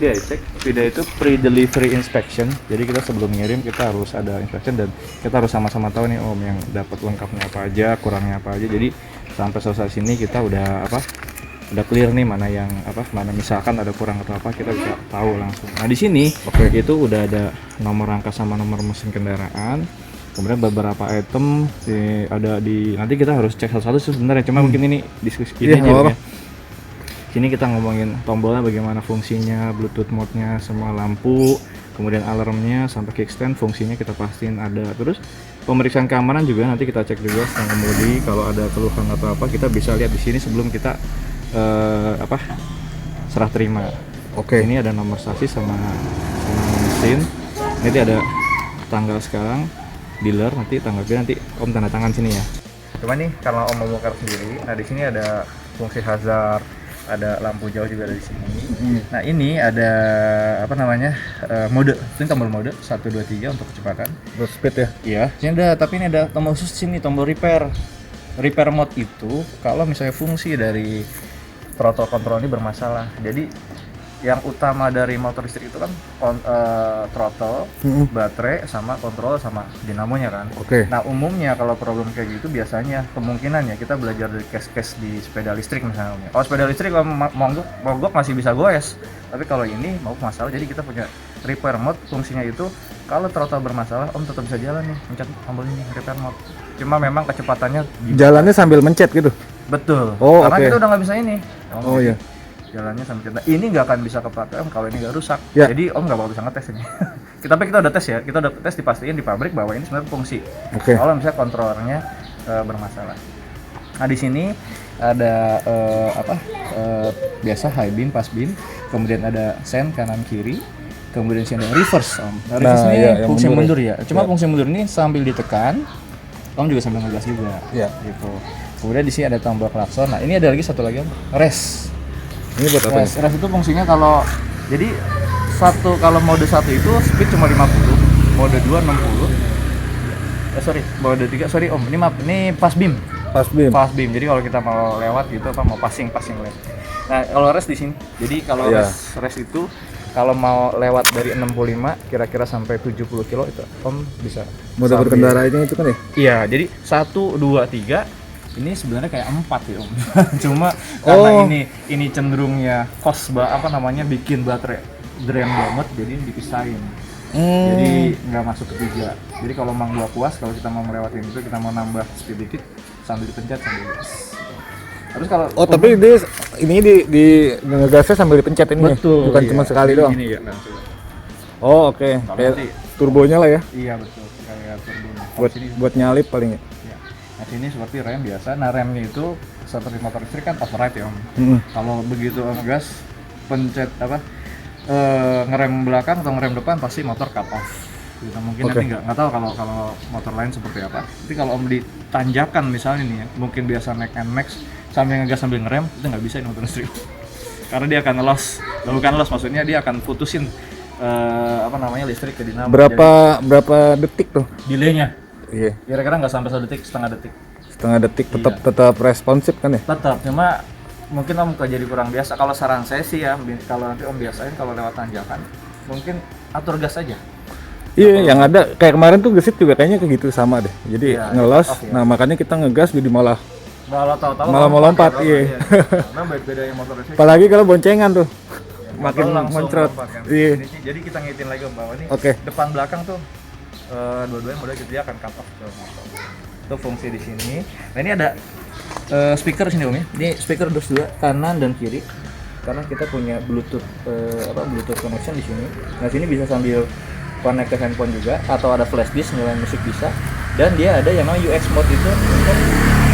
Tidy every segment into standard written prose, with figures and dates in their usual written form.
VIDA cek. VIDA itu pre-delivery inspection. Jadi kita sebelum ngirim kita harus ada inspection dan kita harus sama-sama tahu nih Om yang dapat lengkapnya apa aja, kurangnya apa aja. Jadi sampai selesai sini kita udah udah clear nih mana yang mana misalkan ada kurang atau apa kita bisa tahu langsung. Nah di sini itu udah ada nomor rangka sama nomor mesin kendaraan. Kemudian beberapa item ada di nanti kita harus cek satu-satu sebenarnya. Cuma mungkin ini diskusi ini aja ya. Sini kita ngomongin tombolnya bagaimana fungsinya, Bluetooth mode-nya, semua lampu, kemudian alarmnya sampai kickstand fungsinya kita pastiin ada. Terus pemeriksaan keamanan juga nanti kita cek juga setelah kemudi kalau ada keluhan atau apa kita bisa lihat di sini sebelum kita serah terima. Ini ada nomor sasis sama mesin. Nanti ada tanggal sekarang, dealer nanti tanggalnya nanti Om tanda tangan sini ya. Cuma nih karena Om mau bongkar sendiri, nah di sini ada fungsi hazard, ada lampu jauh juga dari sini. Nah ini ada mode, ini tombol mode 1, 2, 3 untuk kecepatan. Speed ya? Iya. Sini ada, tapi ini ada tombol khusus sini, tombol repair. Repair mode itu kalau misalnya fungsi dari throttle control ini bermasalah. Jadi yang utama dari motor listrik itu kan throttle, baterai, sama kontrol sama dinamonya kan. Nah umumnya kalau problem kayak gitu biasanya kemungkinannya kita belajar dari case-case di sepeda listrik misalnya. Kalau sepeda listrik kalau mogok masih bisa goes, tapi kalau ini mau masalah jadi kita punya repair mode. Fungsinya itu kalau throttle bermasalah Om tetap bisa jalan nih, pencet tombol ini repair mode. Cuma memang kecepatannya jalannya sambil mencet gitu. Betul. Karena kita udah nggak bisa ini. Iya. Jalannya sampai cinta. Ini nggak akan bisa kepake Om kalau ini nggak rusak. Jadi Om nggak bakal bisa ngetes ini. kita udah tes ya. Kita udah tes dipastiin di pabrik bahwa ini sebenarnya fungsi. Kalau misalnya kontrolernya bermasalah. Nah di sini ada biasa high beam, pass beam, kemudian ada sen kanan kiri, kemudian sini ada reverse Om. Nah, reverse ini fungsi mundur ya. Cuma fungsi mundur ini sambil ditekan, Om juga sambil ngegas juga. Gitu. Kemudian di sini ada tombol klakson. Nah ini ada lagi satu lagi Om, rest. Ini buat apa? Rest itu fungsinya kalau mode 1 itu speed cuma 50, mode 2 60. Mode 3 Om, ini pass beam. Pass beam. Jadi kalau kita mau lewat gitu mau passing lewat. Nah, kalau rest di sini. Jadi kalau rest itu kalau mau lewat dari 65 kira-kira sampai 70 kilo itu Om bisa. Mode berkendara itu kan ya? Iya, jadi 1 2 3 ini sebenarnya kayak 4 ya Om. Cuma karena ini cenderungnya bikin baterai drain banget, jadi dipisahin. Jadi nggak masuk ke 3. Jadi kalau emang gua puas, kalau kita mau melewatin itu, kita mau nambah speed dikit sambil dipencet sambil gas. Terus kalau tapi dia ini di ngegasnya sambil dipencet ini. Betul, bukan cuma sekali doang. Ini ya langsung. Kayak turbonya lah ya. Iya betul, kayak turbo. Buat nyalip paling ya. Nah sini seperti rem biasa. Nah remnya itu seperti motor listrik kan override ya Om. Kalau begitu Om gas pencet ngerem belakang atau ngerem depan pasti motor cut off. Gitu. Mungkin nanti nggak tahu kalau motor lain seperti apa. Tapi kalau Om ditanjakan misalnya nih ya, mungkin biasa naik NMAX sambil ngegas sambil ngerem itu nggak bisa ini motor listrik. Karena dia akan bukan loss maksudnya dia akan putusin listrik ke dinamo. Berapa detik tuh? Delaynya? Iya. Kira-kira nggak sampai 1 detik, setengah detik tetap responsif kan ya? Tetap, cuma mungkin Om jadi kurang biasa. Kalau saran saya sih ya, kalau nanti Om biasain kalau lewat tanjakan mungkin atur gas aja. Iya, yang ada kayak kemarin tuh gesit juga kayaknya kayak gitu sama deh. Jadi ngelos, nah makanya kita ngegas jadi malah tahu-tahu mau lompat. Iya. Karena bedanya motor listrik. Apalagi kalau boncengan tuh. Makin mencrot. Iya. Jadi kita ngitin lagi Om bahwa ini depan belakang tuh dua-duanya model gitu dia akan cut off ke motor. Itu fungsi di sini. Nah ini ada speaker sini Om ya. Ini speaker dus 2 kanan dan kiri. Karena kita punya Bluetooth Bluetooth connection di sini. Nah sini bisa sambil connect ke handphone juga atau ada flash disk nyalain musik bisa. Dan dia ada yang namanya UX mode itu untuk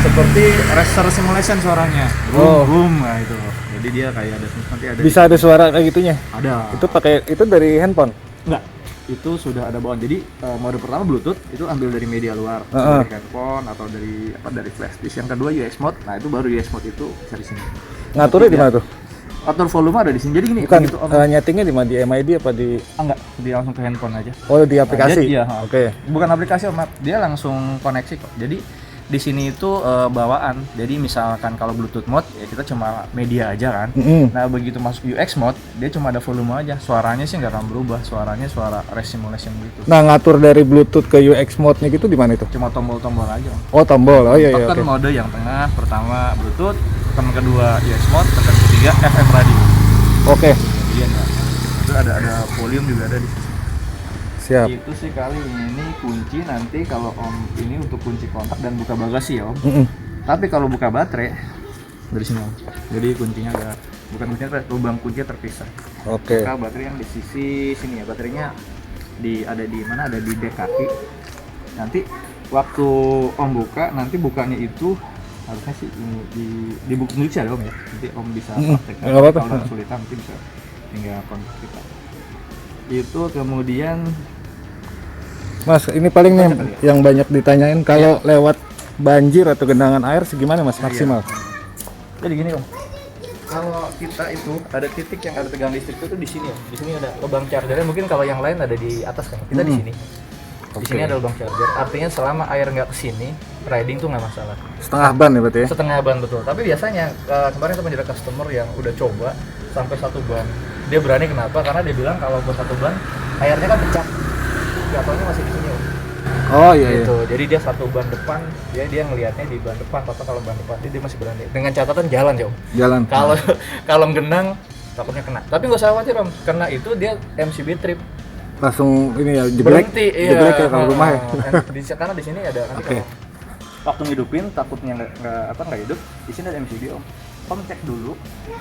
seperti racer simulation suaranya. Boom, nah itu. Jadi dia kayak nanti ada. Bisa ada suara kayak gitunya? Ada. Itu dari handphone? Enggak. Itu sudah ada bawaan. Jadi mode pertama Bluetooth itu ambil dari media luar, dari handphone atau dari flash disk. Yang kedua UX mode. Nah, itu baru UX mode itu bisa di sini. Ngaturnya di mana tuh? Atur volume ada di sini. Jadi gini, bukan nyetingnya di mana? Di MID apa di enggak, dia langsung ke handphone aja. Oh, di aplikasi. Iya, Bukan aplikasi, Om. Dia langsung koneksi kok. Jadi di sini itu bawaan. Jadi misalkan kalau Bluetooth mode ya kita cuma media aja kan. Nah begitu masuk UX mode dia cuma ada volume aja. Suaranya sih nggak akan berubah. Suaranya suara resimulation gitu. Nah, ngatur dari Bluetooth ke UX mode-nya gitu di mana itu? Cuma tombol-tombol aja. Oh, tombol. Oh iya iya. Tekan Oke. mode yang tengah pertama Bluetooth, tekan kedua UX mode, tekan ketiga FM radio. Oke. Iya ya. Itu ada volume juga ada di sini. Siap. Itu sih kali ini kunci nanti kalau Om ini untuk kunci kontak dan buka bagasi ya Om. Tapi kalau buka baterai dari sini Om. Jadi kuncinya ada bukan kuncinya, lubang kuncinya terpisah. Oke. Buka baterai yang di sisi sini ya. Baterainya ada di mana? Ada di dek kaki. Nanti waktu Om buka, nanti bukanya itu harusnya sih ini di buku tulis ya Om ya. Nanti Om bisa praktekkan. Nggak apa-apa. Kalau kesulitan nanti bisa tinggal kontak kita. Itu kemudian Mas, ini paling nih Banyak kali yang banyak ditanyain kalau lewat banjir atau genangan air segimana Mas maksimal? jadi gini Om, kalau kita itu ada titik yang ada tegangan listrik itu di sini Om. Di sini ada lubang chargernya. Mungkin kalau yang lain ada di atas kan, kita di sini. Di sini ada lubang charger. Artinya selama air nggak kesini, riding tuh nggak masalah. Setengah ban ya berarti ya? Setengah ban betul. Tapi biasanya kemarin teman ada customer yang udah coba sampai 1 ban. Dia berani kenapa? Karena dia bilang kalau buat 1 ban airnya kan pecah. Jatuhnya masih di sini Om. Oh iya iya. Gitu. Jadi dia 1 ban depan, dia ngelihatnya di ban depan. Atau kalau ban depan dia masih berani. Dengan catatan jalan ya Om. Jalan. Kalau genang takutnya kena. Tapi nggak usah khawatir Om, kena itu dia MCB trip. Langsung ini ya jeblek. Berhenti, Jeblek ya kalau rumah ya. Karena di sini ada nanti Oke. kalau waktu ngidupin takutnya nggak hidup. Di sini ada MCB Om. Om cek dulu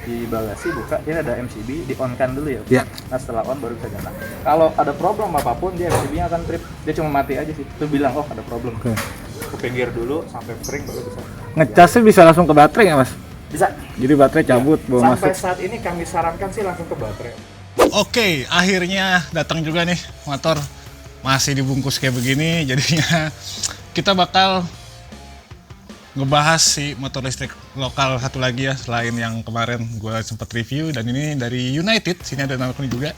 di bagasi buka, ini ada MCB, di on kan dulu ya. Iya. Nah setelah on baru bisa jalan. Kalau ada problem apapun dia MCB-nya akan trip. Dia cuma mati aja sih. Itu bilang oh ada problem. Oke. Ke gear dulu sampai kering baru bisa. Ngecasnya bisa langsung ke baterai ya Mas? Bisa. Jadi baterai cabut bawa Sampai masuk. saat ini kami sarankan sih langsung ke baterai. Oke, akhirnya datang juga nih motor masih dibungkus kayak begini. Jadinya kita bakal ngebahas si motor listrik lokal satu lagi ya, selain yang kemarin gue sempat review, dan ini dari United. Sini ada nama juga.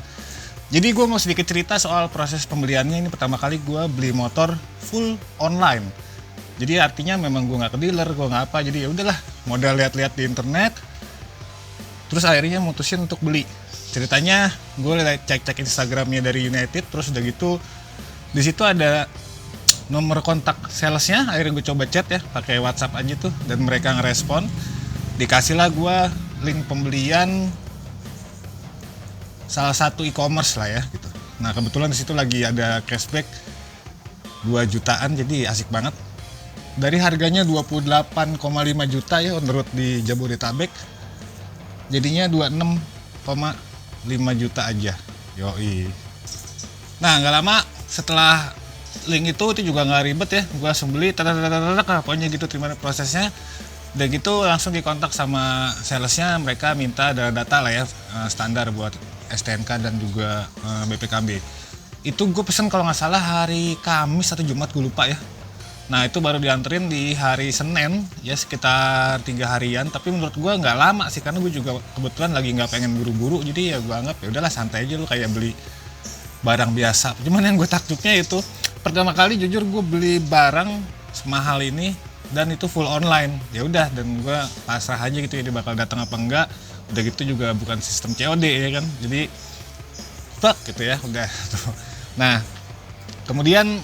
Jadi gue mau sedikit cerita soal proses pembeliannya. Ini pertama kali gue beli motor full online. Jadi artinya memang gue nggak ke dealer, gue nggak apa. Jadi ya udahlah, modal lihat-lihat di internet. Terus akhirnya mutusin untuk beli. Ceritanya gue cek-cek Instagramnya dari United, terus udah gitu di situ ada nomor kontak salesnya. Akhirnya gue coba chat ya pakai WhatsApp aja tuh, dan mereka ngerespon. Dikasihlah gue link pembelian salah satu e-commerce lah ya gitu. Nah kebetulan di situ lagi ada cashback 2 jutaan, jadi asik banget. Dari harganya 28,5 juta ya on the road di Jabodetabek, jadinya 26,5 juta aja. Yoi. Nah nggak lama setelah link itu juga nggak ribet ya, gue langsung beli, pokoknya gitu terima prosesnya. Udah gitu langsung dikontak sama salesnya, mereka minta data lah ya, standar buat STNK dan juga BPKB. Itu gue pesen kalau nggak salah hari Kamis atau Jumat, gue lupa ya. Nah itu baru dianterin di hari Senin ya, sekitar 3 harian. Tapi menurut gue nggak lama sih, karena gue juga kebetulan lagi nggak pengen buru-buru. Jadi ya gue anggap ya udahlah santai aja, lu kayak beli barang biasa. Cuman yang gue takjubnya itu pertama kali jujur gue beli barang semahal ini dan itu full online. Ya udah, dan gue pasrah aja gitu ya dia bakal datang apa enggak. Udah gitu juga bukan sistem COD ya kan. Jadi fuck gitu ya udah. Nah kemudian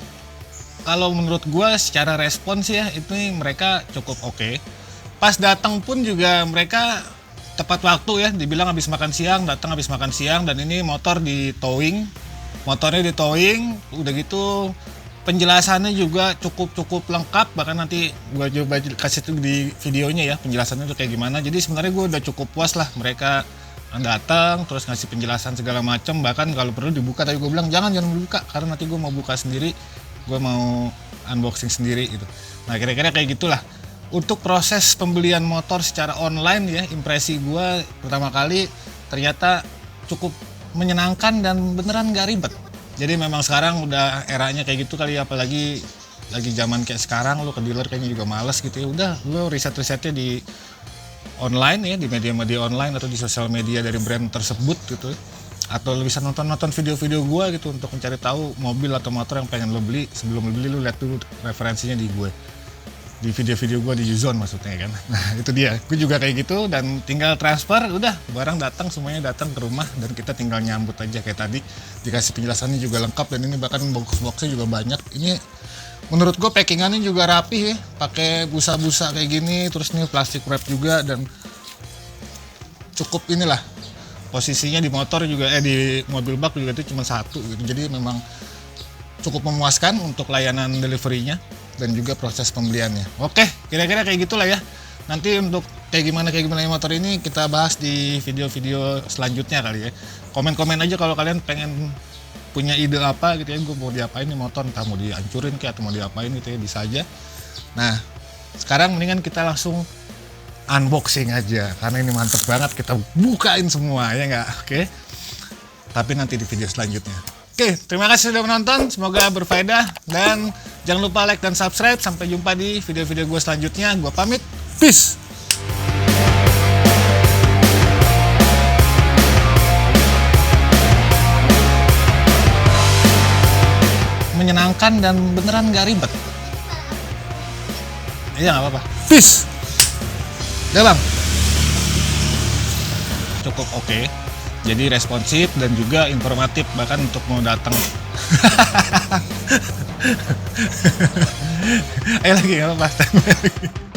kalau menurut gue secara respons ya itu mereka cukup oke. Pas datang pun juga mereka tepat waktu ya, dibilang habis makan siang, datang habis makan siang, dan ini motor di towing. Motornya di towing, udah gitu penjelasannya juga cukup lengkap, bahkan nanti gue coba kasih tuh di videonya ya penjelasannya tuh kayak gimana. Jadi sebenarnya gue udah cukup puas lah, mereka datang terus ngasih penjelasan segala macam, bahkan kalau perlu dibuka, tapi gue bilang jangan dibuka karena nanti gue mau buka sendiri, gue mau unboxing sendiri gitu. Nah kira-kira kayak gitulah untuk proses pembelian motor secara online ya. Impresi gue pertama kali ternyata cukup menyenangkan dan beneran gak ribet. Jadi memang sekarang udah eranya kayak gitu kali ya, apalagi lagi zaman kayak sekarang, lu ke dealer kayaknya juga males gitu ya. Udah lu riset-risetnya di online ya, di media-media online atau di sosial media dari brand tersebut gitu. Atau lu bisa nonton video-video gue gitu untuk mencari tahu mobil atau motor yang pengen lo beli. Sebelum lo beli lu lihat dulu referensinya di gue. di video-video gue di Uzone maksudnya kan. Nah itu dia, gue juga kayak gitu dan tinggal transfer, udah barang datang, semuanya datang ke rumah dan kita tinggal nyambut aja kayak tadi. Dikasih penjelasannya juga lengkap dan ini bahkan box-boxnya juga banyak. Ini menurut gue packingannya juga rapih ya, pakai busa-busa kayak gini, terus nih plastik wrap juga dan cukup inilah. Posisinya di motor juga, di mobil bak juga itu cuma satu gitu. Jadi memang cukup memuaskan untuk layanan deliverynya dan juga proses pembeliannya. Oke, kira-kira kayak gitulah ya. Nanti untuk kayak gimana motor ini kita bahas di video-video selanjutnya kali ya. Komen-komen aja kalau kalian pengen punya ide apa gitu ya, gue mau diapain nih motor, entah mau dihancurin kayak atau mau diapain gitu ya, bisa aja. Nah, sekarang mendingan kita langsung unboxing aja karena ini mantep banget, kita bukain semua ya nggak? Oke. Tapi nanti di video selanjutnya. Oke, terima kasih sudah menonton, semoga berfaedah dan jangan lupa like dan subscribe. Sampai jumpa di video-video gue selanjutnya. Gue pamit, peace. Menyenangkan dan beneran gak ribet. Iya nggak apa-apa. Peace. Udah bang. Cukup oke. Jadi responsif dan juga informatif bahkan untuk mau datang. Ayo lagi nggak apa-apa.